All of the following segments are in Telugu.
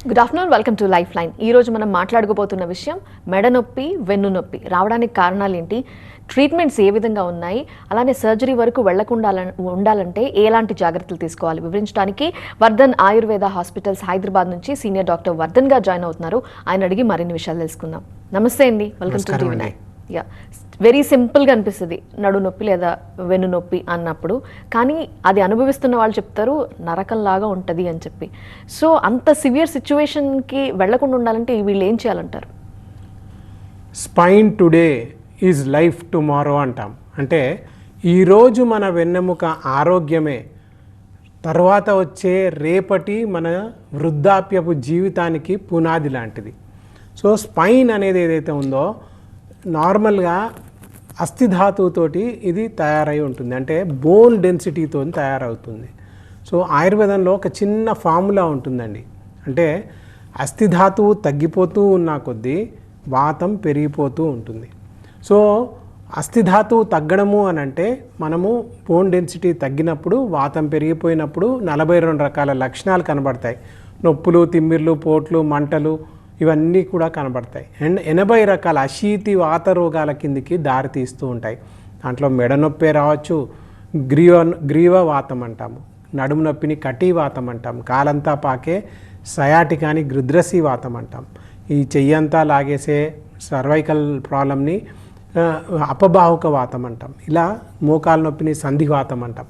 Good afternoon, welcome to life line. ఈ రోజు మనం మాట్లాడుకోబోతున్న విషయం మెడ నొప్పి, వెన్ను నొప్పి రావడానికి కారణాలు ఏంటి, ట్రీట్మెంట్స్ ఏ విధంగా ఉన్నాయి, అలానే సర్జరీ వరకు వెళ్లకుండా ఉండాలంటే ఎలాంటి జాగ్రత్తలు తీసుకోవాలి వివరించడానికి వర్ధన్ ఆయుర్వేద హాస్పిటల్స్ హైదరాబాద్ నుంచి సీనియర్ డాక్టర్ వర్ధన్ గా జాయిన్ అవుతున్నారు. ఆయన అడిగి మరిన్ని విషయాలు తెలుసుకుందాం. నమస్తే అండి, welcome to TV nine. Yeah, very సింపుల్గా అనిపిస్తుంది నడు నొప్పి లేదా వెన్ను నొప్పి అన్నప్పుడు, కానీ అది అనుభవిస్తున్న వాళ్ళు చెప్తారు నరకంలాగా ఉంటుంది అని చెప్పి. సో అంత సివియర్ సిచ్యువేషన్కి వెళ్లకుండా ఉండాలంటే వీళ్ళు ఏం చేయాలంటారు? Spine today is life tomorrow అంటాం. అంటే ఈరోజు మన వెన్నెముక ఆరోగ్యమే తర్వాత వచ్చే రేపటి మన వృద్ధాప్యపు జీవితానికి పునాది లాంటిది. సో స్పైన్ అనేది ఏదైతే ఉందో నార్మల్గా అస్థిధాతువుతోటి ఇది తయారై ఉంటుంది, అంటే బోన్ డెన్సిటీతో తయారవుతుంది. సో ఆయుర్వేదంలో ఒక చిన్న ఫార్ములా ఉంటుందండి. అంటే అస్థిధాతువు తగ్గిపోతూ ఉన్న కొద్దీ వాతం పెరిగిపోతూ ఉంటుంది. సో అస్థిధాతువు తగ్గడము అని అంటే మనము బోన్ డెన్సిటీ తగ్గినప్పుడు వాతం పెరిగిపోయినప్పుడు 42 రకాల లక్షణాలు కనబడతాయి. నొప్పులు, తిమ్మిర్లు, పోట్లు, మంటలు ఇవన్నీ కూడా కనబడతాయి. అండ్ 80 రకాల అశీతి వాత రోగాల కిందికి దారితీస్తూ ఉంటాయి. దాంట్లో మెడ నొప్పి రావచ్చు, గ్రీవ వాతం అంటాము, నడుము నొప్పిని కటీ వాతం అంటాం, కాలంతా పాకే సయాటికాని గృద్రసి వాతం అంటాం, ఈ చెయ్యంతా లాగేసే సర్వైకల్ ప్రాబ్లమ్ని అపబాహుక వాతం అంటాం, ఇలా మోకాల నొప్పిని సంధివాతం అంటాం.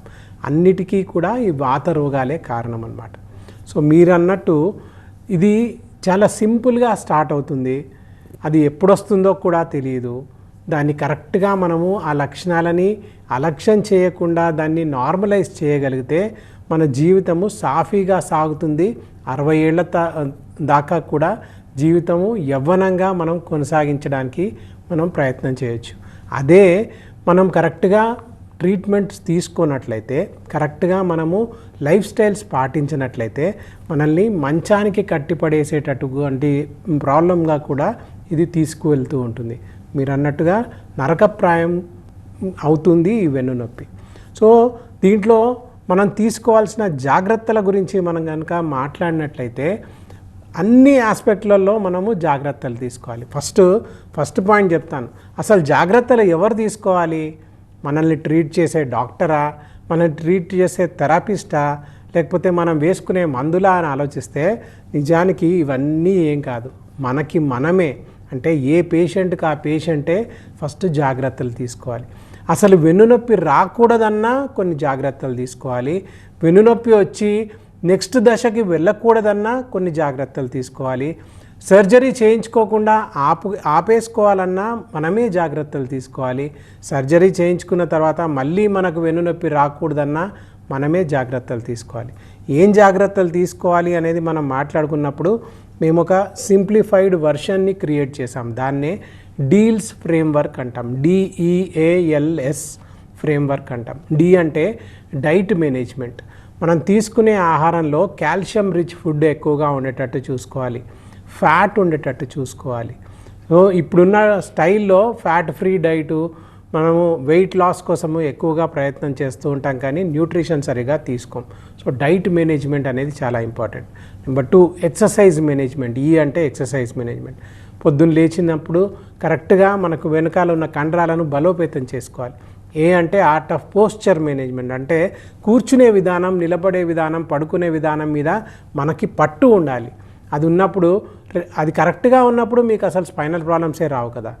అన్నిటికీ కూడా ఈ వాత రోగాలే కారణం అన్నమాట. సో మీరు అన్నట్టు ఇది చాలా సింపుల్గా స్టార్ట్ అవుతుంది, అది ఎప్పుడొస్తుందో కూడా తెలియదు. దాన్ని కరెక్ట్గా మనము ఆ లక్షణాలని అలక్ష్యం చేయకుండా దాన్ని నార్మలైజ్ చేయగలిగితే మన జీవితము సాఫీగా సాగుతుంది. 60 ఏళ్ల దాకా కూడా జీవితము యవ్వనంగా మనం కొనసాగించడానికి మనం ప్రయత్నం చేయొచ్చు. అదే మనం కరెక్ట్గా ట్రీట్మెంట్స్ తీసుకున్నట్లయితే, కరెక్ట్గా మనము లైఫ్ స్టైల్స్ పాటించినట్లయితే మనల్ని మంచానికి కట్టిపడేసేటటువంటి ప్రాబ్లంగా కూడా ఇది తీసుకువెళ్తూ ఉంటుంది. మీరు అన్నట్టుగా నరకప్రాయం అవుతుంది ఈ వెన్నునొప్పి. సో దీంట్లో మనం తీసుకోవాల్సిన జాగ్రత్తల గురించి మనం కనుక మాట్లాడినట్లయితే అన్ని ఆస్పెక్ట్లలో మనము జాగ్రత్తలు తీసుకోవాలి. ఫస్ట్ పాయింట్ చెప్తాను. అసలు జాగ్రత్తలు ఎవరు తీసుకోవాలి? మనల్ని ట్రీట్ చేసే డాక్టరా, మనల్ని ట్రీట్ చేసే థెరపిస్టా, లేకపోతే మనం వేసుకునే మందులా అని ఆలోచిస్తే నిజానికి ఇవన్నీ ఏం కాదు, మనకి మనమే. అంటే ఏ పేషెంట్కి ఆ పేషెంటే ఫస్ట్ జాగ్రత్తలు తీసుకోవాలి. అసలు వెన్నునొప్పి రాకూడదన్నా కొన్ని జాగ్రత్తలు తీసుకోవాలి. వెన్నునొప్పి వచ్చి నెక్స్ట్ దశకి వెళ్ళకూడదన్నా కొన్ని జాగ్రత్తలు తీసుకోవాలి. సర్జరీ చేయించుకోకుండా ఆపేసుకోవాలన్నా మనమే జాగ్రత్తలు తీసుకోవాలి. సర్జరీ చేయించుకున్న తర్వాత మళ్ళీ మనకు వెన్నునొప్పి రాకూడదన్నా మనమే జాగ్రత్తలు తీసుకోవాలి. ఏం జాగ్రత్తలు తీసుకోవాలి అనేది మనం మాట్లాడుకున్నప్పుడు మేము ఒక సింప్లిఫైడ్ వర్షన్ని క్రియేట్ చేసాం. దాన్నే డీల్స్ ఫ్రేమ్వర్క్ అంటాం, DEALS ఫ్రేమ్వర్క్ అంటాం. డి అంటే డైట్ మేనేజ్మెంట్. మనం తీసుకునే ఆహారంలో కాల్షియం రిచ్ ఫుడ్ ఎక్కువగా ఉండేటట్టు చూసుకోవాలి, ఫ్యాట్ ఉండేటట్టు చూసుకోవాలి. సో ఇప్పుడున్న స్టైల్లో ఫ్యాట్ ఫ్రీ డైటు, మనము వెయిట్ లాస్ కోసము ఎక్కువగా ప్రయత్నం చేస్తూ ఉంటాం, కానీ న్యూట్రిషన్ సరిగా తీసుకోం. సో డైట్ మేనేజ్మెంట్ అనేది చాలా ఇంపార్టెంట్. Number 2 exercise management. ఈ అంటే ఎక్సర్సైజ్ మేనేజ్మెంట్. పొద్దున్న లేచినప్పుడు కరెక్ట్గా మనకు వెనకాల ఉన్న కండరాలను బలోపేతం చేసుకోవాలి. ఏ అంటే ఆర్ట్ ఆఫ్ పోస్చర్ మేనేజ్మెంట్. అంటే కూర్చునే విధానం, నిలబడే విధానం, పడుకునే విధానం మీద మనకి పట్టు ఉండాలి. అది ఉన్నప్పుడు, అది కరెక్ట్గా ఉన్నప్పుడు మీకు అసలు స్పైనల్ ప్రాబ్లమ్సే రావు కదా.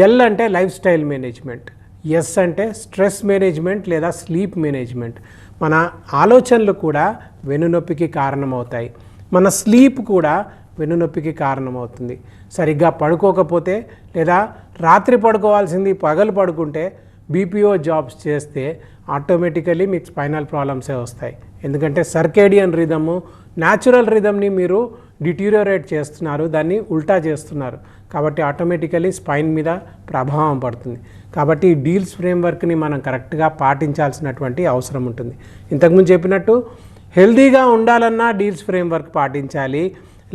ఎల్ అంటే లైఫ్ స్టైల్ మేనేజ్మెంట్. ఎస్ అంటే స్ట్రెస్ మేనేజ్మెంట్ లేదా స్లీప్ మేనేజ్మెంట్. మన ఆలోచనలు కూడా వెన్నునొప్పికి కారణమవుతాయి, మన స్లీప్ కూడా వెన్నునొప్పికి కారణమవుతుంది. సరిగ్గా పడుకోకపోతే లేదా రాత్రి పడుకోవాల్సింది పగలు పడుకుంటే, BPO జాబ్స్ చేస్తే ఆటోమేటికలీ మీకు స్పైనల్ ప్రాబ్లమ్సే వస్తాయి. ఎందుకంటే సర్కేడియన్ రిథము, న్యాచురల్ రిథమ్ని మీరు డిటీరియోరేట్ చేస్తున్నారు, దాన్ని ఉల్టా చేస్తున్నారు. కాబట్టి ఆటోమేటికలీ స్పైన్ మీద ప్రభావం పడుతుంది. కాబట్టి డీల్స్ ఫ్రేమ్వర్క్ని మనం కరెక్ట్గా పాటించాల్సినటువంటి అవసరం ఉంటుంది. ఇంతకుముందు చెప్పినట్టు హెల్దీగా ఉండాలన్నా డీల్స్ ఫ్రేమ్వర్క్ పాటించాలి.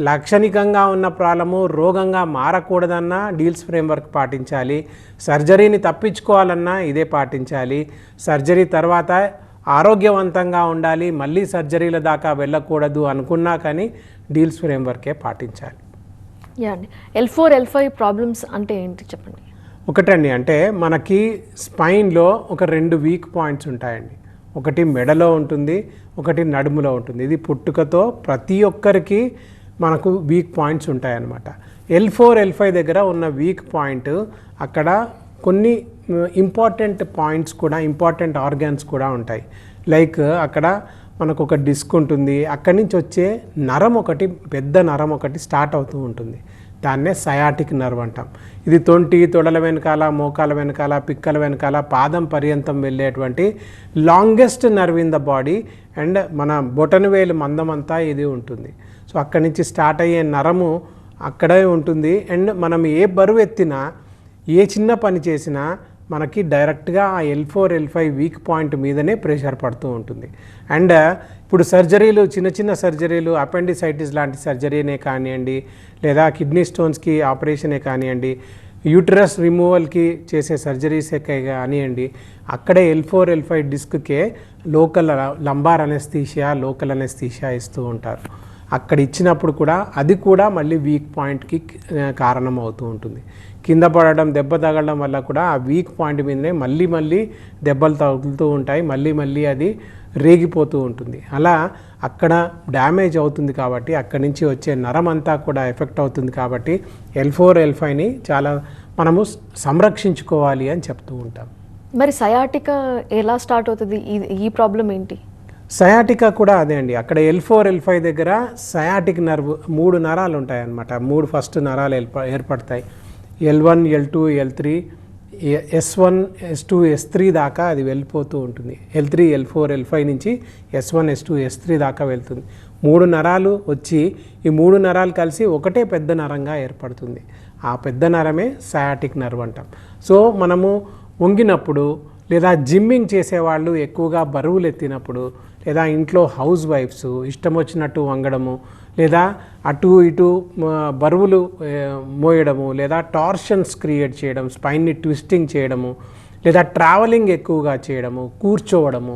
లక్షణికంగా ఉన్న ప్రాబ్లము రోగంగా మారకూడదన్నా డీల్స్ ఫ్రేమ్వర్క్ పాటించాలి. సర్జరీని తప్పించుకోవాలన్నా ఇదే పాటించాలి. సర్జరీ తర్వాత ఆరోగ్యవంతంగా ఉండాలి, మళ్ళీ సర్జరీల దాకా వెళ్ళకూడదు అనుకున్నా కానీ డీల్స్ ఫ్రేమ్వర్కే పాటించాలి. యా అండి, L4 L5 ప్రాబ్లమ్స్ అంటే ఏంటి చెప్పండి. ఒకటండి, అంటే మనకి స్పైన్లో ఒక 2 వీక్ పాయింట్స్ ఉంటాయండి. ఒకటి మెడలో ఉంటుంది, ఒకటి నడుములో ఉంటుంది. ఇది పుట్టుకతో ప్రతి ఒక్కరికి మనకు వీక్ పాయింట్స్ ఉంటాయన్నమాట. L4 L5 దగ్గర ఉన్న వీక్ పాయింట్ అక్కడ కొన్ని ఇంపార్టెంట్ పాయింట్స్ కూడా, ఇంపార్టెంట్ ఆర్గాన్స్ కూడా ఉంటాయి. లైక్ అక్కడ మనకు ఒక డిస్క్ ఉంటుంది, అక్కడి నుంచి వచ్చే నరం ఒకటి, పెద్ద నరం ఒకటి స్టార్ట్ అవుతూ ఉంటుంది. దాన్నే సయాటిక్ నర్వ్ అంటాం. ఇది తొడల వెనకాల, మోకాల వెనకాల, పిక్కల వెనకాల, పాదం పర్యంతం వెళ్ళేటువంటి longest nerve in the body. And మన బొటనవేలు మందమంతా ఇది ఉంటుంది. సో అక్కడి నుంచి స్టార్ట్ అయ్యే నరము అక్కడే ఉంటుంది. అండ్ మనం ఏ బరువు ఎత్తినా, ఏ చిన్న పని చేసినా మనకి డైరెక్ట్గా ఆ L4 L5 వీక్ పాయింట్ మీదనే ప్రెషర్ పడుతూ ఉంటుంది. అండ్ ఇప్పుడు సర్జరీలు, చిన్న చిన్న సర్జరీలు, అపెండిసైటిస్ లాంటి సర్జరీనే కానివ్వండి, లేదా కిడ్నీ స్టోన్స్కి ఆపరేషనే కానివ్వండి, యూటరస్ రిమూవల్కి చేసే సర్జరీసే కానివ్వండి, అక్కడే L4 L5 డిస్క్కే local lumbar anaesthesia, local anaesthesia ఇస్తూ ఉంటారు. అక్కడ ఇచ్చినప్పుడు కూడా అది కూడా మళ్ళీ వీక్ పాయింట్కి కారణం అవుతూ ఉంటుంది. కింద పడడం, దెబ్బ తగలడం వల్ల కూడా ఆ వీక్ పాయింట్ మీదనే మళ్ళీ దెబ్బలు తగులుతూ ఉంటాయి, మళ్ళీ అది రేగిపోతూ ఉంటుంది. అలా అక్కడ డ్యామేజ్ అవుతుంది కాబట్టి అక్కడి నుంచి వచ్చే నరం అంతా కూడా ఎఫెక్ట్ అవుతుంది. కాబట్టి L4 L5ని చాలా మనము సంరక్షించుకోవాలి అని చెప్తూ ఉంటాం. మరి సయాటికా ఎలా స్టార్ట్ అవుతుంది, ఈ ప్రాబ్లం ఏంటి? సయాటికా కూడా అదే అండి. అక్కడ L4 L5 దగ్గర సయాటిక్ నర్వ్ 3 నరాలు ఉంటాయన్నమాట. 3 ఫస్ట్ నరాలు ఏర్పడతాయి. L1 L2 L3 S1 S2 S3 దాకా అది వెళ్ళిపోతూ ఉంటుంది. L3 L4 L5 నుంచి S1 S2 S3 దాకా వెళ్తుంది. 3 నరాలు వచ్చి ఈ 3 నరాలు కలిసి ఒకటే పెద్ద నరంగా ఏర్పడుతుంది. ఆ పెద్ద నరమే సయాటిక్ నర్వ్ అంటాం. సో మనము వంగినప్పుడు, లేదా జిమ్మింగ్ చేసేవాళ్ళు ఎక్కువగా బరువులు ఎత్తినప్పుడు, లేదా ఇంట్లో హౌస్ వైఫ్స్ ఇష్టం వచ్చినట్టు వంగడము, లేదా అటు ఇటు బరువులు మోయడము, లేదా టార్షన్స్ క్రియేట్ చేయడం, స్పైన్ని ట్విస్టింగ్ చేయడము, లేదా ట్రావెలింగ్ ఎక్కువగా చేయడము, కూర్చోవడము,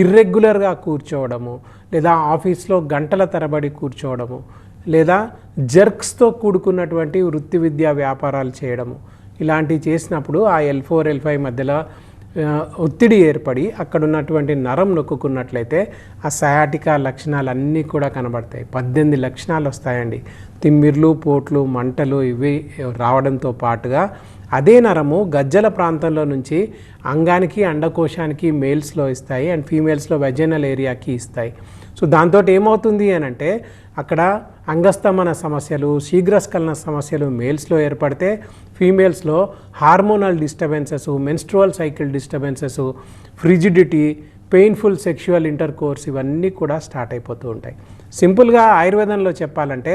ఇర్రెగ్యులర్గా కూర్చోవడము, లేదా ఆఫీస్లో గంటల తరబడి కూర్చోవడము, లేదా జర్క్స్తో కూడుకున్నటువంటి వృత్తి విద్యా వ్యాపారాలు చేయడము, ఇలాంటివి చేసినప్పుడు ఆ L4 L5 మధ్యలో ఒత్తిడి ఏర్పడి అక్కడ ఉన్నటువంటి నరం నొక్కున్నట్లయితే ఆ సయాటికా లక్షణాలన్నీ కూడా కనబడతాయి. 18 లక్షణాలు వస్తాయండి. తిమ్మిర్లు, పోట్లు, మంటలు ఇవి రావడంతో పాటుగా అదే నరము గజ్జల ప్రాంతంలో నుంచి అంగానికి, అండకోశానికి మేల్స్లో ఇస్తాయి, అండ్ ఫీమేల్స్లో వెజైనల్ ఏరియాకి ఇస్తాయి. సో దాంతో ఏమవుతుంది అని అంటే అక్కడ అంగస్తమన సమస్యలు, శీఘ్రస్ఖలన సమస్యలు మేల్స్లో ఏర్పడితే, ఫీమేల్స్లో hormonal disturbances, menstrual cycle disturbances, frigidity, painful sexual intercourse ఇవన్నీ కూడా స్టార్ట్ అయిపోతూ ఉంటాయి. సింపుల్గా ఆయుర్వేదంలో చెప్పాలంటే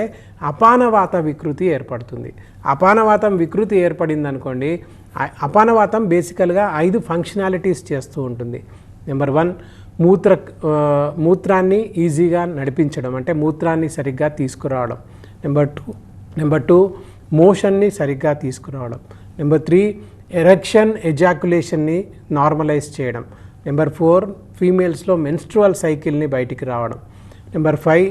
అపానవాత వికృతి ఏర్పడుతుంది. అపానవాతం వికృతి ఏర్పడింది అనుకోండి, అపానవాతం బేసికల్గా 5 ఫంక్షనాలిటీస్ చేస్తూ ఉంటుంది. నెంబర్ 1, మూత్రాన్ని ఈజీగా నడిపించడం, అంటే మూత్రాన్ని సరిగ్గా తీసుకురావడం. నెంబర్ 2 మోషన్ని సరిగ్గా తీసుకురావడం. నెంబర్ 3 ఎరెక్షన్, ఎజాకులేషన్ని నార్మలైజ్ చేయడం. నెంబర్ 4 ఫీమేల్స్లో మెన్స్ట్రువల్ సైకిల్ని బయటికి రావడం. నెంబర్ 5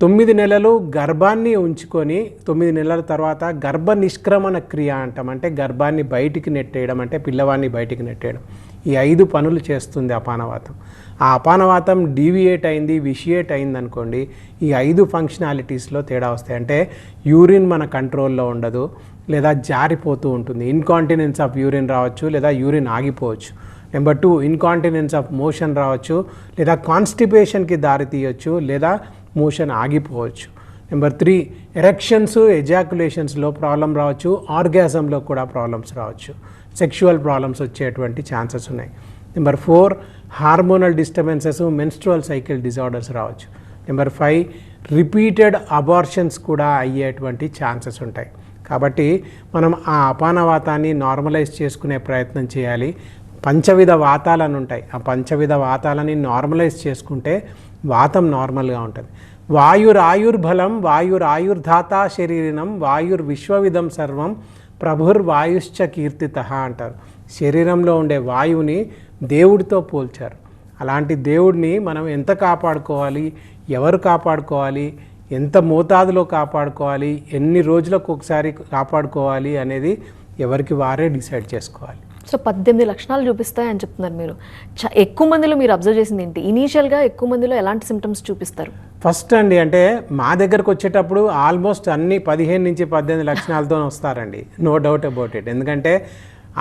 9 నెలలు గర్భాన్ని ఉంచుకొని 9 నెలల తర్వాత గర్భ నిష్క్రమణ క్రియ అంటాం, అంటే గర్భాన్ని బయటికి నెట్టేయడం, అంటే పిల్లవాడిని బయటికి నెట్టేయడం. ఈ 5 పనులు చేస్తుంది అపానవాతం. ఆ అపానవాతం డీవియేట్ అయింది, విషియేట్ అయింది అనుకోండి, ఈ 5 ఫంక్షనాలిటీస్లో తేడా వస్తాయి. అంటే యూరిన్ మన కంట్రోల్లో ఉండదు, లేదా జారిపోతూ ఉంటుంది. ఇన్కాంటినెన్స్ ఆఫ్ యూరిన్ రావచ్చు, లేదా యూరిన్ ఆగిపోవచ్చు. నెంబర్ 2 ఇన్కాంటినెన్స్ ఆఫ్ మోషన్ రావచ్చు, లేదా కాన్స్టిపేషన్కి దారి తీయచ్చు, లేదా మోషన్ ఆగిపోవచ్చు. నెంబర్ 3 ఎరెక్షన్స్, ఎజాకులేషన్స్లో ప్రాబ్లం రావచ్చు, ఆర్గాజంలో కూడా ప్రాబ్లమ్స్ రావచ్చు, సెక్షువల్ ప్రాబ్లమ్స్ వచ్చేటువంటి ఛాన్సెస్ ఉన్నాయి. Number 4 hormonal disturbances, menstrual cycle disorders రావచ్చు. నెంబర్ 5 రిపీటెడ్ అబార్షన్స్ కూడా అయ్యేటువంటి ఛాన్సెస్ ఉంటాయి. కాబట్టి మనం ఆ అపానవాతాన్ని నార్మలైజ్ చేసుకునే ప్రయత్నం చేయాలి. పంచవిధ వాతాలను ఉంటాయి, ఆ పంచవిధ వాతాలని నార్మలైజ్ చేసుకుంటే వాతం నార్మల్గా ఉంటుంది. వాయురాయుర్బలం వాయురాయుర్ధాత శరీరినం వాయుర్విశ్వవిధం సర్వం ప్రభుర్వాయుశ్చ కీర్తిత అంటారు. శరీరంలో ఉండే వాయువుని దేవుడితో పోల్చారు. అలాంటి దేవుడిని మనం ఎంత కాపాడుకోవాలి, ఎవరు కాపాడుకోవాలి, ఎంత మోతాదులో కాపాడుకోవాలి, ఎన్ని రోజులకు ఒకసారి కాపాడుకోవాలి అనేది ఎవరికి వారే డిసైడ్ చేసుకోవాలి. సో 18 లక్షణాలు చూపిస్తాయని చెప్తున్నారు మీరు. ఎక్కువ మందిలో మీరు అబ్జర్వ్ చేసింది ఏంటి? ఇనీషియల్గా ఎక్కువ మందిలో ఎలాంటి సిమ్టమ్స్ చూపిస్తారు? ఫస్ట్ అండి, అంటే మా దగ్గరకు వచ్చేటప్పుడు ఆల్మోస్ట్ అన్ని 15 నుంచి 18 లక్షణాలతో వస్తారండి, నో డౌట్ అబౌట్ ఇట్. ఎందుకంటే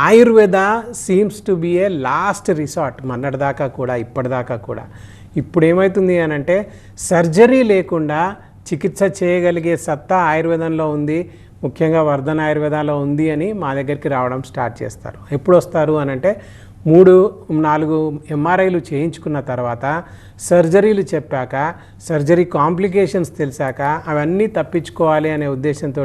Ayurveda seems to be a last resort మొన్నటిదాకా కూడా, ఇప్పటిదాకా కూడా. ఇప్పుడు ఏమవుతుంది అని అంటే సర్జరీ లేకుండా చికిత్స చేయగలిగే సత్తా ఆయుర్వేదంలో ఉంది, ముఖ్యంగా వర్ధన ఆయుర్వేదాలో ఉంది అని మా దగ్గరికి రావడం స్టార్ట్ చేస్తారు. ఎప్పుడు వస్తారు అని అంటే 3-4 ఎంఆర్ఐలు చేయించుకున్న తర్వాత, సర్జరీలు చెప్పాక, సర్జరీ కాంప్లికేషన్స్ తెలిసాక అవన్నీ తప్పించుకోవాలి అనే ఉద్దేశంతో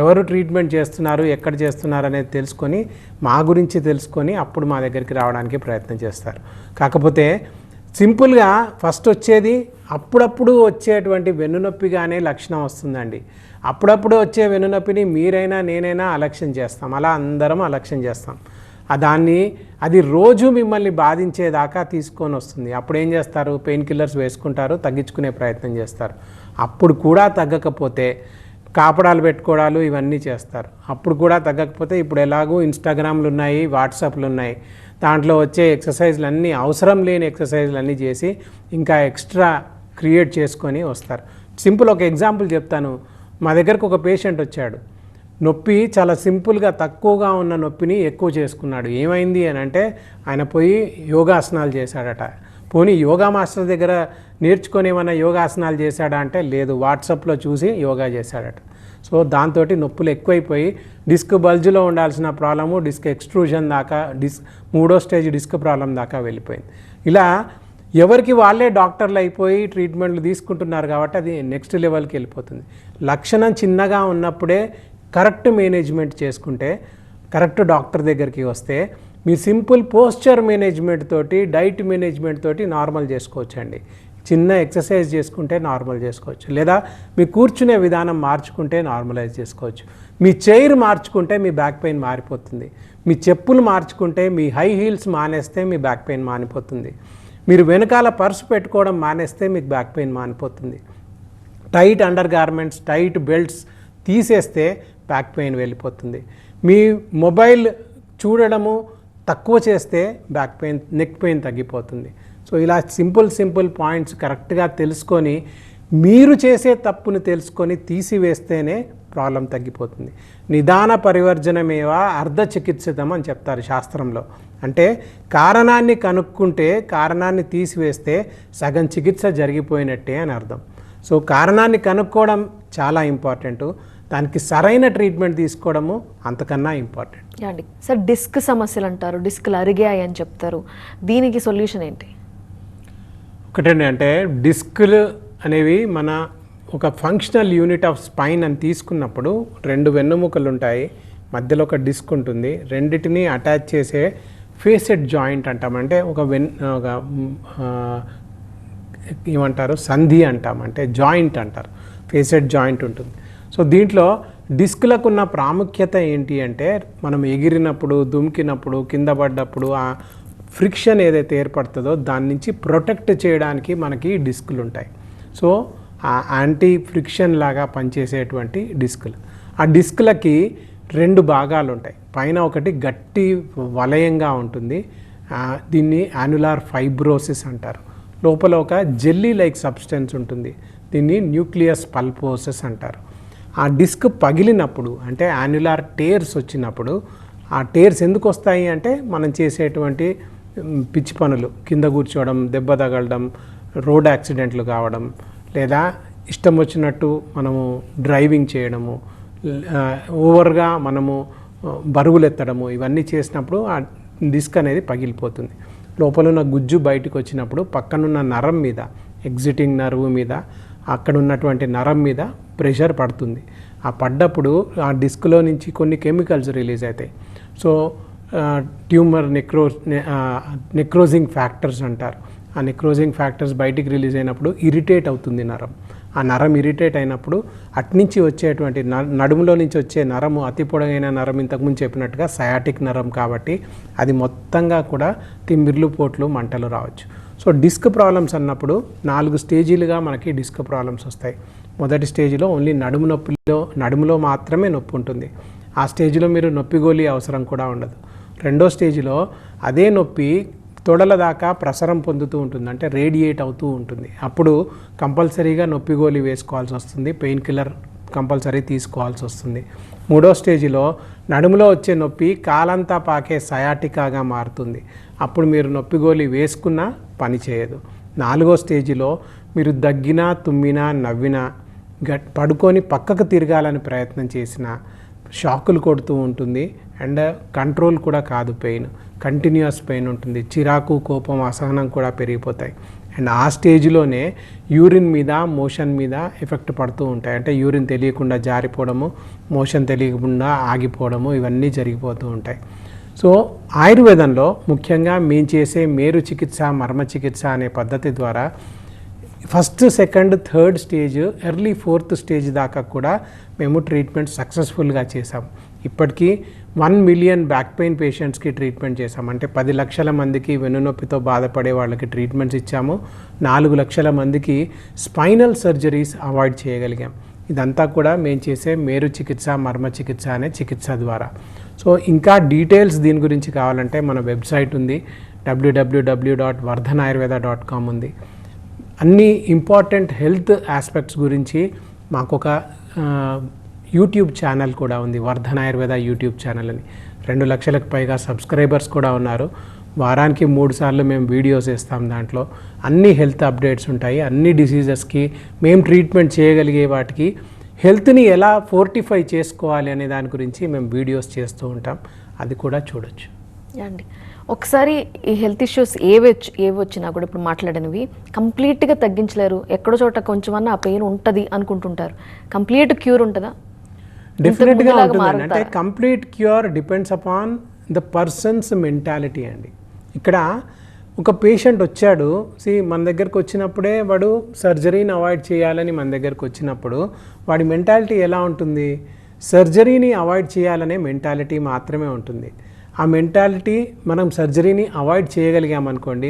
ఎవరు ట్రీట్మెంట్ చేస్తున్నారు, ఎక్కడ చేస్తున్నారు అనేది తెలుసుకొని, మా గురించి తెలుసుకొని అప్పుడు మా దగ్గరికి రావడానికి ప్రయత్నం చేస్తారు. కాకపోతే సింపుల్గా ఫస్ట్ వచ్చేది అప్పుడప్పుడు వచ్చేటువంటి వెన్నునొప్పిగానే లక్షణం వస్తుందండి. అప్పుడప్పుడు వచ్చే వెన్నునొప్పిని మీరైనా నేనైనా అలక్ష్యం చేస్తాం, అలా అందరం అలక్ష్యం చేస్తాం. అది రోజు మిమ్మల్ని బాధించేదాకా తీసుకొని వస్తుంది. అప్పుడు ఏం చేస్తారు? పెయిన్ కిల్లర్స్ వేసుకుంటారు, తగ్గించుకునే ప్రయత్నం చేస్తారు. అప్పుడు కూడా తగ్గకపోతే కాపడాలు పెట్టుకోవడాలు ఇవన్నీ చేస్తారు. అప్పుడు కూడా తగ్గకపోతే ఇప్పుడు ఎలాగో ఇన్స్టాగ్రామ్లు ఉన్నాయి, వాట్సాప్లు ఉన్నాయి, దాంట్లో వచ్చే ఎక్సర్సైజ్లు అన్నీ అవసరం లేని ఎక్సర్సైజ్లు అన్నీ చేసి ఇంకా ఎక్స్ట్రా క్రియేట్ చేసుకొని వస్తారు. సింపుల్ ఒక ఎగ్జాంపుల్ చెప్తాను. మా దగ్గరకు ఒక పేషెంట్ వచ్చాడు. నొప్పి చాలా సింపుల్గా తక్కువగా ఉన్న నొప్పిని ఎక్కువ చేసుకున్నాడు. ఏమైంది అని అంటే ఆయన పోయి యోగాసనాలు చేశాడట. పోనీ యోగా మాస్టర్ దగ్గర నేర్చుకొని ఏమైనా యోగాసనాలు చేశాడా అంటే లేదు, వాట్సాప్లో చూసి యోగా చేశాడట. సో దాంతో నొప్పులు ఎక్కువైపోయి డిస్క్ బల్జ్లో ఉండాల్సిన ప్రాబ్లము డిస్క్ ఎక్స్ట్రూజన్ దాకా, మూడో స్టేజ్ డిస్క్ ప్రాబ్లం దాకా వెళ్ళిపోయింది. ఇలా ఎవరికి వాళ్ళే డాక్టర్లు అయిపోయి ట్రీట్మెంట్లు తీసుకుంటున్నారు కాబట్టి అది నెక్స్ట్ లెవెల్కి వెళ్ళిపోతుంది. లక్షణం చిన్నగా ఉన్నప్పుడే కరెక్ట్ మేనేజ్మెంట్ చేసుకుంటే, కరెక్ట్ డాక్టర్ దగ్గరికి వస్తే మీ సింపుల్ పోస్చర్ మేనేజ్మెంట్ తోటి, డైట్ మేనేజ్మెంట్ తోటి నార్మల్ చేసుకోవచ్చు అండి. చిన్న ఎక్సర్సైజ్ చేసుకుంటే నార్మల్ చేసుకోవచ్చు, లేదా మీ కూర్చునే విధానం మార్చుకుంటే నార్మలైజ్ చేసుకోవచ్చు. మీ చైర్ మార్చుకుంటే మీ బ్యాక్ పెయిన్ మారిపోతుంది. మీ చెప్పులు మార్చుకుంటే, మీ హై హీల్స్ మానేస్తే మీ బ్యాక్ పెయిన్ మానిపోతుంది. మీరు వెనకాల పర్సు పెట్టుకోవడం మానేస్తే మీకు బ్యాక్ పెయిన్ మానిపోతుంది. Tight undergarments, tight belts తీసేస్తే బ్యాక్ పెయిన్ వెళ్ళిపోతుంది. మీ మొబైల్ చూడడము తక్కువ చేస్తే బ్యాక్ పెయిన్, నెక్ పెయిన్ తగ్గిపోతుంది. సో ఇలా సింపుల్ పాయింట్స్ కరెక్ట్గా తెలుసుకొని, మీరు చేసే తప్పును తెలుసుకొని తీసివేస్తేనే ప్రాబ్లం తగ్గిపోతుంది. నిదాన పరివర్జనమేవా అర్ధ చికిత్సితం అని చెప్తారు శాస్త్రంలో. అంటే కారణాన్ని కనుక్కుంటే, కారణాన్ని తీసివేస్తే సగం చికిత్స జరిగిపోయినట్టే అని అర్థం. సో కారణాన్ని కనుక్కోవడం చాలా ఇంపార్టెంటు, దానికి సరైన ట్రీట్మెంట్ తీసుకోవడము అంతకన్నా ఇంపార్టెంట్. అండి సార్, డిస్క్ సమస్యలు అంటారు, డిస్క్లు అరిగాయి అని చెప్తారు, దీనికి సొల్యూషన్ ఏంటి? ఒకటండి, అంటే డిస్క్లు అనేవి మన ఒక ఫంక్షనల్ యూనిట్ ఆఫ్ స్పైన్ అని తీసుకున్నప్పుడు 2 వెన్నుముకలు ఉంటాయి, మధ్యలో ఒక డిస్క్ ఉంటుంది, రెండిటిని అటాచ్ చేసే ఫేసెడ్ జాయింట్ అంటాం. అంటే ఒక ఏమంటారు, సంధి అంటాం, అంటే జాయింట్ అంటారు, ఫేసెడ్ జాయింట్ ఉంటుంది. సో దీంట్లో డిస్క్లకు ఉన్న ప్రాముఖ్యత ఏంటి అంటే, మనం ఎగిరినప్పుడు, దుమికినప్పుడు, కింద పడ్డప్పుడు ఆ ఫ్రిక్షన్ ఏదైతే ఏర్పడుతుందో దాని నుంచి ప్రొటెక్ట్ చేయడానికి మనకి డిస్కులు ఉంటాయి. సో ఆ యాంటీ ఫ్రిక్షన్ లాగా పనిచేసేటువంటి డిస్కులు. ఆ డిస్కులకి 2 భాగాలు ఉంటాయి. పైన ఒకటి గట్టి వలయంగా ఉంటుంది, దీన్ని యాన్యులార్ ఫైబ్రోసిస్ అంటారు. లోపల ఒక జెల్లీ లైక్ సబ్స్టెన్స్ ఉంటుంది, దీన్ని న్యూక్లియస్ పల్పోసిస్ అంటారు. ఆ డిస్క్ పగిలినప్పుడు, అంటే యాన్యులార్ టేర్స్ వచ్చినప్పుడు, ఆ టేర్స్ ఎందుకు వస్తాయి అంటే మనం చేసేటువంటి పిచ్చి పనులు, కింద కూర్చోవడం, దెబ్బ తగలడం, రోడ్ యాక్సిడెంట్లు కావడం, లేదా ఇష్టం వచ్చినట్టు మనము డ్రైవింగ్ చేయడము, ఓవర్గా మనము బరువులు ఎత్తడము, ఇవన్నీ చేసినప్పుడు ఆ డిస్క్ అనేది పగిలిపోతుంది. లోపల ఉన్న గుజ్జు బయటకు వచ్చినప్పుడు పక్కనున్న నరం మీద, ఎగ్జిటింగ్ నర్వ్ మీద, అక్కడ ఉన్నటువంటి నరం మీద ప్రెషర్ పడుతుంది. ఆ పడ్డప్పుడు ఆ డిస్క్లో నుంచి కొన్ని కెమికల్స్ రిలీజ్ అవుతాయి. సో ట్యూమర్ నెక్రోజింగ్ ఫ్యాక్టర్స్ అంటారు. ఆ నెక్రోజింగ్ ఫ్యాక్టర్స్ బయటికి రిలీజ్ అయినప్పుడు ఇరిటేట్ అవుతుంది నరం. ఆ నరం ఇరిటేట్ అయినప్పుడు అట్నుంచి వచ్చేటువంటి నడుములో నుంచి వచ్చే నరము అతి పొడగైన నరం ఇంతకుముందు చెప్పినట్టుగా సయాటిక్ నరం కాబట్టి అది మొత్తంగా కూడా తిమ్మిర్లు పోట్లు మంటలు రావచ్చు. సో డిస్క్ ప్రాబ్లమ్స్ అన్నప్పుడు 4 స్టేజీలుగా మనకి డిస్క్ ప్రాబ్లమ్స్ వస్తాయి. మొదటి స్టేజ్లో ఓన్లీ నడుములో మాత్రమే నొప్పి ఉంటుంది. ఆ స్టేజ్లో మీరు నొప్పి గోళీ అవసరం కూడా ఉండదు. రెండో స్టేజ్లో అదే నొప్పి తొడల దాకా ప్రసరం పొందుతూ ఉంటుంది, అంటే రేడియేట్ అవుతూ ఉంటుంది. అప్పుడు కంపల్సరీగా నొప్పి గోళీ వేసుకోవాల్సి వస్తుంది, పెయిన్ కిల్లర్ కంపల్సరీ తీసుకోవాల్సి వస్తుంది. మూడో స్టేజ్లో నడుములో వచ్చే నొప్పి కాలంతా పాకే సయాటికాగా మారుతుంది. అప్పుడు మీరు నొప్పి గోళీ వేసుకున్నా పని చేయదు. నాలుగో స్టేజ్లో మీరు దగ్గినా తుమ్మినా నవ్వినా పడుకొని పక్కకు తిరగాలని ప్రయత్నం చేసినా షాకులు కొడుతూ ఉంటుంది అండ్ కంట్రోల్ కూడా కాదు, పెయిన్ కంటిన్యూస్ పెయిన్ ఉంటుంది, చిరాకు కోపం అసహనం కూడా పెరిగిపోతాయి. అండ్ ఆ స్టేజ్లోనే యూరిన్ మీద మోషన్ మీద ఎఫెక్ట్ పడుతూ ఉంటాయి. అంటే యూరిన్ తెలియకుండా జారిపోవడము, మోషన్ తెలియకుండా ఆగిపోవడము, ఇవన్నీ జరిగిపోతూ ఉంటాయి. సో ఆయుర్వేదంలో ముఖ్యంగా మేము చేసే మేరు చికిత్స మర్మ చికిత్స అనే పద్ధతి ద్వారా first, second, third stage, early 4th stage దాకా కూడా మేము ట్రీట్మెంట్ సక్సెస్ఫుల్గా చేసాం. ఇప్పటికీ 1 మిలియన్ బ్యాక్ పెయిన్ పేషెంట్స్కి ట్రీట్మెంట్ చేసాం. అంటే 10 లక్షల మందికి వెన్నునొప్పితో బాధపడే వాళ్ళకి ట్రీట్మెంట్స్ ఇచ్చాము. 4 లక్షల మందికి స్పైనల్ సర్జరీస్ అవాయిడ్ చేయగలిగాం. ఇదంతా కూడా మేము చేసే మేరు చికిత్స మర్మ చికిత్స అనే చికిత్స ద్వారా. సో ఇంకా డీటెయిల్స్ దీని గురించి కావాలంటే మన వెబ్సైట్ ఉంది, www.vardhanayurveda.com ఉంది. అన్ని ఇంపార్టెంట్ హెల్త్ ఆస్పెక్ట్స్ గురించి మాకొక యూట్యూబ్ ఛానల్ కూడా ఉంది, వర్ధన్ ఆయుర్వేద యూట్యూబ్ ఛానల్ అని. 2 లక్షలకు పైగా సబ్స్క్రైబర్స్ కూడా ఉన్నారు. వారానికి 3 సార్లు మేము వీడియోస్ వేస్తాం. దాంట్లో అన్ని హెల్త్ అప్డేట్స్ ఉంటాయి. అన్ని డిసీజెస్కి మేము ట్రీట్మెంట్ చేయగలిగే వాటికి హెల్త్ని ఎలా ఫోర్టిఫై చేసుకోవాలి అనే దాని గురించి మేము వీడియోస్ చేస్తూ ఉంటాం. అది కూడా చూడొచ్చు అండి. ఒకసారి ఈ హెల్త్ ఇష్యూస్ ఏవి వచ్చినా కూడా ఇప్పుడు మాట్లాడినవి కంప్లీట్గా తగ్గించలేరు, ఎక్కడో చోట కొంచెం అన్న ఆ పెయిన్ ఉంటుంది అనుకుంటుంటారు. కంప్లీట్ క్యూర్ ఉంటుందా? డెఫినెట్గా ఉంటుందండి. అంటే complete cure depends upon the persons mentality అండి. ఇక్కడ ఒక పేషెంట్ వచ్చాడు, మన దగ్గరకు వచ్చినప్పుడే వాడు సర్జరీని అవాయిడ్ చేయాలని మన దగ్గరకు వచ్చినప్పుడు వాడి మెంటాలిటీ ఎలా ఉంటుంది? సర్జరీని అవాయిడ్ చేయాలనే మెంటాలిటీ మాత్రమే ఉంటుంది. ఆ మెంటాలిటీ మనం సర్జరీని అవాయిడ్ చేయగలిగామనుకోండి,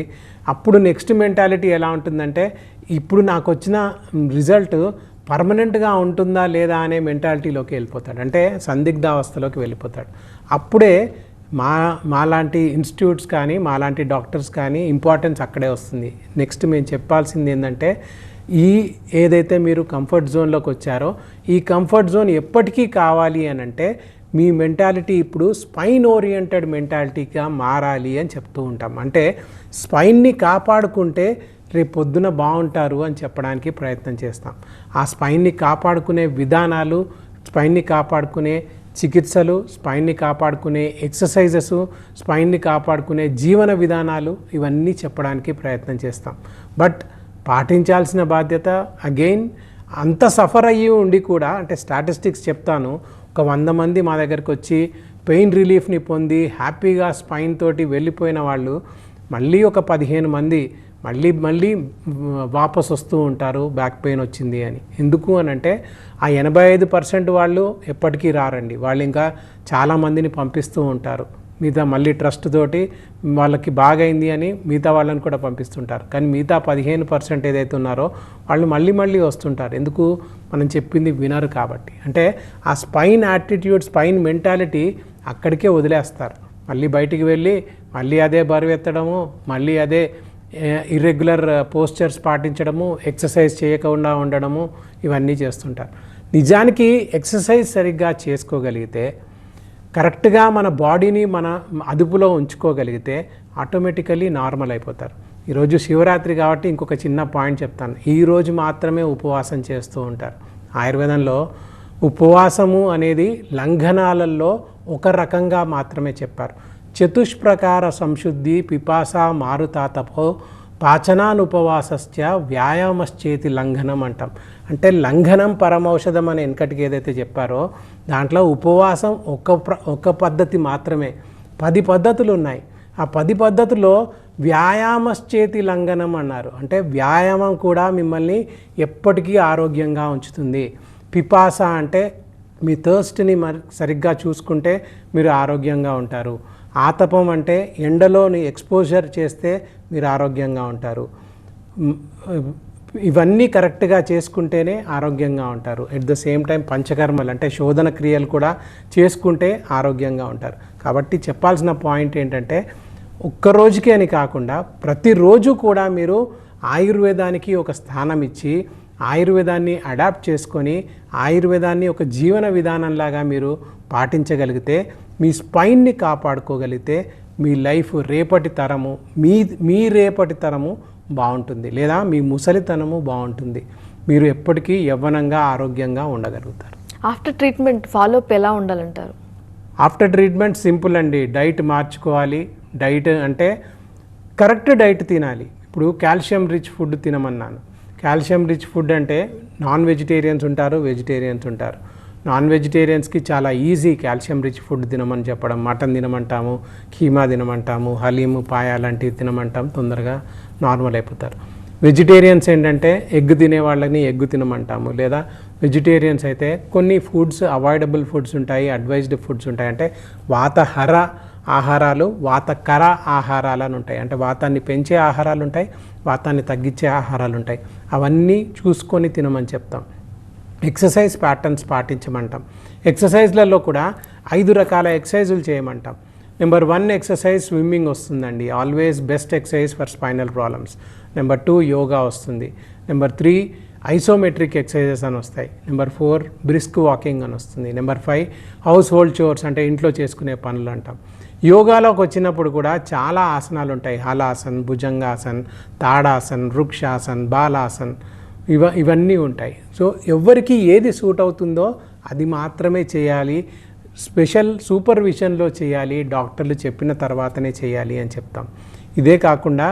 అప్పుడు నెక్స్ట్ మెంటాలిటీ ఎలా ఉంటుందంటే ఇప్పుడు నాకు వచ్చిన రిజల్ట్ పర్మనెంట్గా ఉంటుందా లేదా అనే మెంటాలిటీలోకి వెళ్ళిపోతాడు, అంటే సందిగ్ధావస్థలోకి వెళ్ళిపోతాడు. అప్పుడే మాలాంటి ఇన్స్టిట్యూట్స్ కానీ మాలాంటి డాక్టర్స్ కానీ ఇంపార్టెన్స్ అక్కడే వస్తుంది. నెక్స్ట్ మేము చెప్పాల్సింది ఏంటంటే ఏదైతే మీరు కంఫర్ట్ జోన్లోకి వచ్చారో ఈ కంఫర్ట్ జోన్ ఎప్పటికీ కావాలి అని అంటే మీ మెంటాలిటీ ఇప్పుడు స్పైన్ ఓరియంటెడ్ మెంటాలిటీగా మారాలి అని చెప్తూ ఉంటాం. అంటే స్పైన్ని కాపాడుకుంటే రేపు పొద్దున బాగుంటారు అని చెప్పడానికి ప్రయత్నం చేస్తాం. ఆ స్పైన్ని కాపాడుకునే విధానాలు, స్పైన్ని కాపాడుకునే చికిత్సలు, స్పైన్ని కాపాడుకునే ఎక్సర్సైజెస్, స్పైన్ని కాపాడుకునే జీవన విధానాలు, ఇవన్నీ చెప్పడానికి ప్రయత్నం చేస్తాం. బట్ పాటించాల్సిన బాధ్యత అగైన్ అంత సఫర్ అయ్యి ఉండి కూడా, అంటే స్టాటిస్టిక్స్ చెప్తాను, ఒక 100 మంది మా దగ్గరకు వచ్చి పెయిన్ రిలీఫ్ని పొంది హ్యాపీగా స్పైన్ తోటి వెళ్ళిపోయిన వాళ్ళు మళ్ళీ ఒక 15 మంది మళ్ళీ వాపస్ వస్తూ ఉంటారు బ్యాక్ పెయిన్ వచ్చింది అని. ఎందుకు అని అంటే ఆ 85% వాళ్ళు ఎప్పటికీ రారండి. వాళ్ళు ఇంకా చాలామందిని పంపిస్తూ ఉంటారు. మిగతా మళ్ళీ ట్రస్ట్ తోటి వాళ్ళకి బాగైంది అని మిగతా వాళ్ళని కూడా పంపిస్తుంటారు. కానీ మిగతా 15% ఏదైతే ఉన్నారో వాళ్ళు మళ్ళీ వస్తుంటారు. ఎందుకు? మనం చెప్పింది వినరు కాబట్టి. అంటే ఆ స్పైన్ యాటిట్యూడ్, స్పైన్ మెంటాలిటీ అక్కడికే వదిలేస్తారు. మళ్ళీ బయటికి వెళ్ళి మళ్ళీ అదే బరువు ఎత్తడము, మళ్ళీ అదే ఇర్రెగ్యులర్ పోస్చర్స్ పాటించడము, ఎక్సర్సైజ్ చేయకుండా ఉండడము, ఇవన్నీ చేస్తుంటారు. నిజానికి ఎక్సర్సైజ్ సరిగ్గా చేసుకోగలిగితే, కరెక్ట్గా మన బాడీని మన అదుపులో ఉంచుకోగలిగితే ఆటోమేటికలీ నార్మల్ అయిపోతారు. ఈరోజు శివరాత్రి కాబట్టి ఇంకొక చిన్న పాయింట్ చెప్తాను. ఈరోజు మాత్రమే ఉపవాసం చేస్తూ ఉంటారు. ఆయుర్వేదంలో ఉపవాసము అనేది లంఘనాలలో ఒక రకంగా మాత్రమే చెప్పారు. చతుష్ప్రకార సంశుద్ధి పిపాస మారుతాతపో పాచనానుపవాసశ్చ వ్యాయామశ్చేతి లంఘనం అంటాం. అంటే లంఘనం పరమౌషధం అని వెనకటికి ఏదైతే చెప్పారో దాంట్లో ఉపవాసం ఒక పద్ధతి మాత్రమే. 10 పద్ధతులు ఉన్నాయి. ఆ 10 పద్ధతుల్లో వ్యాయామశ్చేతి లంఘనం అన్నారు. అంటే వ్యాయామం కూడా మిమ్మల్ని ఎప్పటికీ ఆరోగ్యంగా ఉంచుతుంది. పిపాస అంటే మీ థర్స్ట్ని సరిగ్గా చూసుకుంటే మీరు ఆరోగ్యంగా ఉంటారు. ఆతపం అంటే ఎండలోని ఎక్స్పోజర్ చేస్తే మీరు ఆరోగ్యంగా ఉంటారు. ఇవన్నీ కరెక్ట్గా చేసుకుంటేనే ఆరోగ్యంగా ఉంటారు. ఎట్ ద సేమ్ టైం పంచకర్మలు అంటే శోధన క్రియలు కూడా చేసుకుంటే ఆరోగ్యంగా ఉంటారు. కాబట్టి చెప్పాల్సిన పాయింట్ ఏంటంటే ఒక్కరోజుకి అని కాకుండా ప్రతిరోజు కూడా మీరు ఆయుర్వేదానికి ఒక స్థానం ఇచ్చి ఆయుర్వేదాన్ని అడాప్ట్ చేసుకొని ఆయుర్వేదాన్ని ఒక జీవన విధానంలాగా మీరు పాటించగలిగితే మీ స్పైన్ని కాపాడుకోగలిగితే మీ లైఫ్ రేపటి తరము మీ రేపటి తరము బాగుంటుంది, లేదా మీ ముసలితనము బాగుంటుంది. మీరు ఎప్పటికీ యవ్వనంగా ఆరోగ్యంగా ఉండగలుగుతారు. ఆఫ్టర్ ట్రీట్మెంట్ ఫాలోఅప్ ఎలా ఉండాలంటారు? ఆఫ్టర్ ట్రీట్మెంట్ సింపుల్ అండి. డైట్ మార్చుకోవాలి. డైట్ అంటే కరెక్ట్ డైట్ తినాలి. ఇప్పుడు కాల్షియం రిచ్ ఫుడ్ తినమన్నాను. కాల్షియం రిచ్ ఫుడ్ అంటే నాన్ వెజిటేరియన్స్ ఉంటారు, వెజిటేరియన్స్ ఉంటారు. నాన్ వెజిటేరియన్స్కి చాలా ఈజీ కాల్షియం రిచ్ ఫుడ్ తినమని చెప్పడం. మటన్ తినమంటాము, కీమా తినమంటాము, హలీము, పాయ లాంటివి తినమంటాం, తొందరగా నార్మల్ అయిపోతారు. వెజిటేరియన్స్ ఏంటంటే ఎగ్ తినే వాళ్ళని ఎగ్ తినమంటాము, లేదా వెజిటేరియన్స్ అయితే కొన్ని ఫుడ్స్ అవాయిడబుల్ ఫుడ్స్ ఉంటాయి, అడ్వైజ్డ్ ఫుడ్స్ ఉంటాయి. అంటే వాతహర ఆహారాలు, వాతకర ఆహారాలు అని ఉంటాయి. అంటే వాతాన్ని పెంచే ఆహారాలు ఉంటాయి, వాతాన్ని తగ్గించే ఆహారాలు ఉంటాయి. అవన్నీ చూసుకొని తినమని చెప్తాం. Exercise patterns పాటించమంటాం. ఎక్సర్సైజ్లలో కూడా 5 రకాల ఎక్సర్సైజులు చేయమంటాం. నెంబర్ 1 ఎక్సర్సైజ్ స్విమ్మింగ్ వస్తుందండి, always best exercise for spinal problems. Number 2 yoga వస్తుంది. నెంబర్ 3 ఐసోమెట్రిక్ ఎక్సర్సైజెస్ అని వస్తాయి. నెంబర్ 4 బ్రిస్క్ వాకింగ్ అని వస్తుంది. నెంబర్ 5 హౌస్ హోల్డ్ చోర్స్ అంటే ఇంట్లో చేసుకునే పనులు అంటాం. యోగాలోకి వచ్చినప్పుడు కూడా చాలా ఆసనాలు ఉంటాయి. హలాసన్, భుజంగాసన్, తాడాసన్, వృక్షాసన్, బాలాసన్, ఇవన్నీ ఉంటాయి. సో ఎవరికి ఏది సూట్ అవుతుందో అది మాత్రమే చేయాలి. స్పెషల్ సూపర్విజన్లో చేయాలి, డాక్టర్లు చెప్పిన తర్వాతనే చేయాలి అని చెప్తాం. ఇదే కాకుండా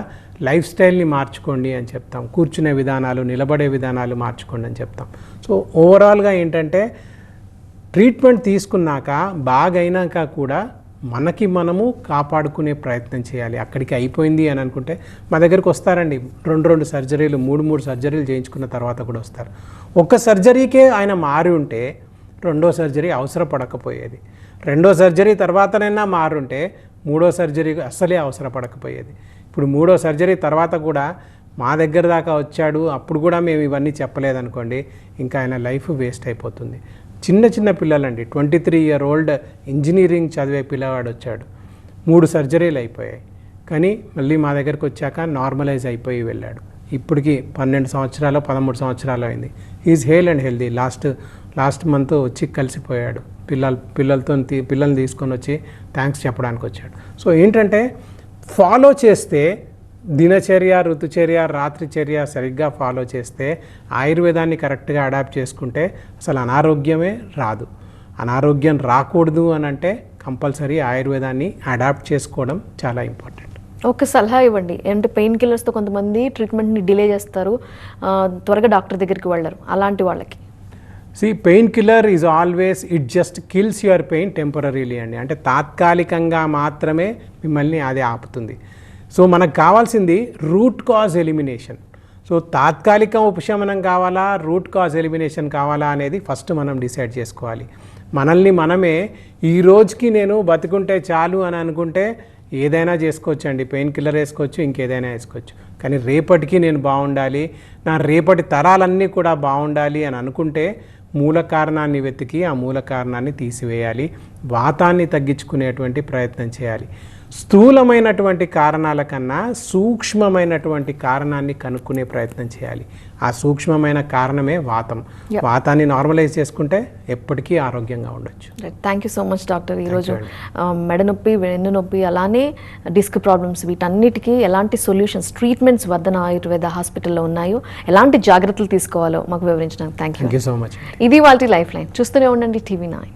లైఫ్ స్టైల్ని మార్చుకోండి అని చెప్తాం. కూర్చునే విధానాలు, నిలబడే విధానాలు మార్చుకోండి అని చెప్తాం. సో ఓవరాల్గా ఏంటంటే ట్రీట్మెంట్ తీసుకున్నాక బాగైనాక కూడా మనకి మనము కాపాడుకునే ప్రయత్నం చేయాలి. అక్కడికి అయిపోయింది అని అనుకుంటే మా దగ్గరికి వస్తారండి, 2 సర్జరీలు 3 సర్జరీలు చేయించుకున్న తర్వాత కూడా వస్తారు. ఒక్క సర్జరీకే ఆయన మారి ఉంటే 2వ సర్జరీ అవసరపడకపోయేది. 2వ సర్జరీ తర్వాతనైనా మారుంటే 3వ సర్జరీ అస్సలే అవసరపడకపోయేది. ఇప్పుడు 3వ సర్జరీ తర్వాత కూడా మా దగ్గర దాకా వచ్చాడు, అప్పుడు కూడా మేము ఇవన్నీ చెప్పలేదనుకోండి, ఇంకా ఆయన లైఫ్ వేస్ట్ అయిపోతుంది. చిన్న పిల్లలండి, 23-year-old ఇంజనీరింగ్ చదివే పిల్లవాడు వచ్చాడు, 3 సర్జరీలు అయిపోయాయి, కానీ మళ్ళీ మా దగ్గరకు వచ్చాక నార్మలైజ్ అయిపోయి వెళ్ళాడు. ఇప్పటికి 12 సంవత్సరాలు 13 సంవత్సరాలు అయింది. Is hail and healthy. Last month వచ్చి కలిసిపోయాడు. పిల్లల్ని తీసుకొని వచ్చి థ్యాంక్స్ చెప్పడానికి వచ్చాడు. సో ఏంటంటే ఫాలో చేస్తే దినచర్య, ఋతుచర్య, రాత్రిచర్య సరిగ్గా ఫాలో చేస్తే ఆయుర్వేదాన్ని కరెక్ట్గా అడాప్ట్ చేసుకుంటే అసలు అనారోగ్యమే రాదు. అనారోగ్యం రాకూడదు అని అంటే కంపల్సరీ ఆయుర్వేదాన్ని అడాప్ట్ చేసుకోవడం చాలా ఇంపార్టెంట్. ఒక సలహా ఇవ్వండి. అంటే పెయిన్ కిల్లర్స్తో కొంతమంది ట్రీట్మెంట్ని డిలే చేస్తారు, త్వరగా డాక్టర్ దగ్గరికి వెళ్ళరు, అలాంటి వాళ్ళకి pain killer is always it just kills your pain temporarily అండి. అంటే తాత్కాలికంగా మాత్రమే మిమ్మల్ని అది ఆపుతుంది. సో మనకు కావాల్సింది రూట్ కాజ్ ఎలిమినేషన్. సో తాత్కాలిక ఉపశమనం కావాలా, రూట్ కాజ్ ఎలిమినేషన్ కావాలా అనేది ఫస్ట్ మనం డిసైడ్ చేసుకోవాలి. మనల్ని మనమే ఈ రోజుకి నేను బతికుంటే చాలు అని అనుకుంటే ఏదైనా చేసుకోవచ్చు అండి, పెయిన్ కిల్లర్ వేసుకోవచ్చు, ఇంకేదైనా వేసుకోవచ్చు. కానీ రేపటికి నేను బాగుండాలి, నా రేపటి తరాలన్నీ కూడా బాగుండాలి అని అనుకుంటే మూల కారణాన్ని వెతికి ఆ మూల కారణాన్ని తీసివేయాలి, వాతాన్ని తగ్గించుకునేటువంటి ప్రయత్నం చేయాలి. స్థూలమైనటువంటి కారణాల కన్నా సూక్ష్మమైనటువంటి కారణాన్ని కనుక్కునే ప్రయత్నం చేయాలి. ఆ సూక్ష్మమైన కారణమే వాతం. వాతాన్ని నార్మలైజ్ చేసుకుంటే ఎప్పటికీ ఆరోగ్యంగా ఉండొచ్చు. Thank you so much doctor. ఈరోజు మెడ నొప్పి, వెన్ను నొప్పి, అలానే డిస్క్ ప్రాబ్లమ్స్, వీటన్నిటికీ ఎలాంటి సొల్యూషన్స్, ట్రీట్మెంట్స్ వర్ధన ఆయుర్వేద హాస్పిటల్లో ఉన్నాయో, ఎలాంటి జాగ్రత్తలు తీసుకోవాలో మాకు వివరించినందుకు థ్యాంక్ యూ సో మచ్. ఇది వాళ్ళ లైఫ్ లైన్. చూస్తూనే ఉండండి TV9.